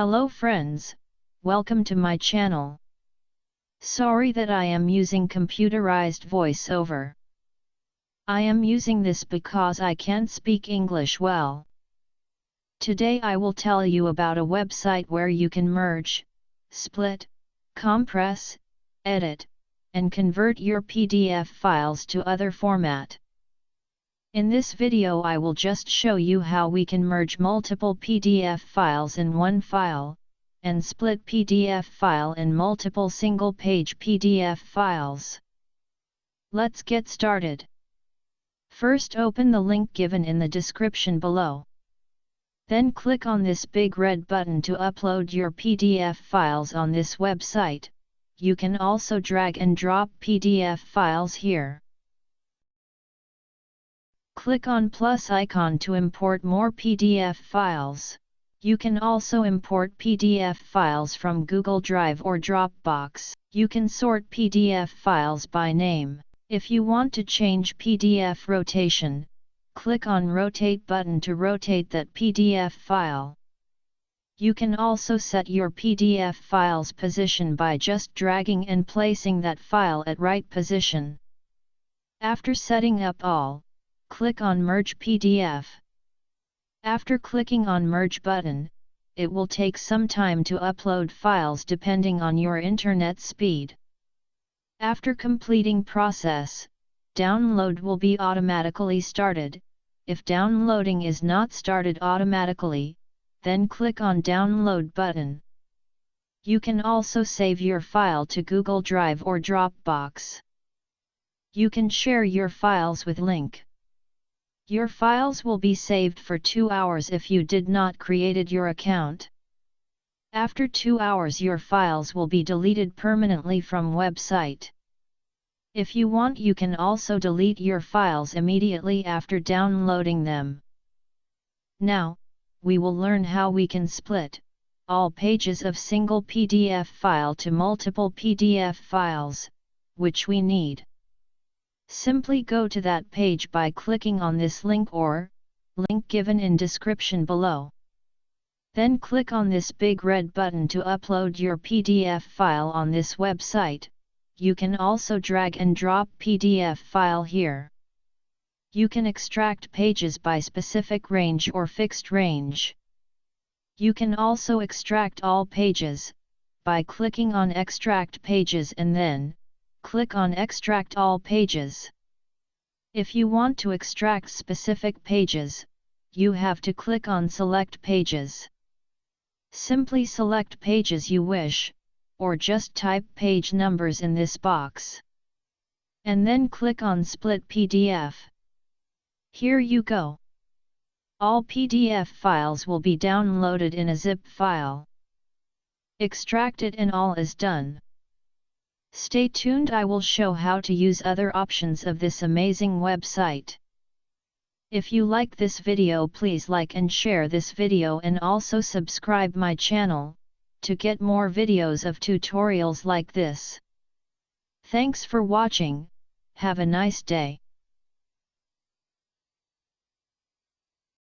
Hello friends, welcome to my channel. Sorry that I am using computerized voiceover. I am using this because I can't speak English well. Today I will tell you about a website where you can merge, split, compress, edit, and convert your PDF files to other format. In this video I will just show you how we can merge multiple PDF files in one file, and split PDF file in multiple single-page PDF files. Let's get started. First open the link given in the description below. Then click on this big red button to upload your PDF files on this website. You can also drag and drop PDF files here. Click on plus icon to import more PDF files. You can also import PDF files from Google Drive or Dropbox. You can sort PDF files by name. If you want to change PDF rotation, click on Rotate button to rotate that PDF file. You can also set your PDF file's position by just dragging and placing that file at right position. After setting up all, click on Merge PDF. After clicking on Merge button, it will take some time to upload files depending on your internet speed. After completing process, download will be automatically started. If downloading is not started automatically, then click on Download button. You can also save your file to Google Drive or Dropbox. You can share your files with link. Your files will be saved for 2 hours if you did not created your account. After 2 hours your files will be deleted permanently from website. If you want you can also delete your files immediately after downloading them. Now, we will learn how we can split all pages of single PDF file to multiple PDF files, which we need. Simply go to that page by clicking on this link or link given in description below. Then click on this big red button to upload your PDF file on this website. You can also drag and drop PDF file here. You can extract pages by specific range or fixed range. You can also extract all pages by clicking on Extract Pages and then click on Extract All Pages. If you want to extract specific pages, you have to click on Select Pages. Simply select pages you wish, or just type page numbers in this box. And then click on Split PDF. Here you go. All PDF files will be downloaded in a zip file. Extract it and all is done. Stay tuned, I will show how to use other options of this amazing website. If you like this video please like and share this video and also subscribe my channel, to get more videos of tutorials like this. Thanks for watching, have a nice day.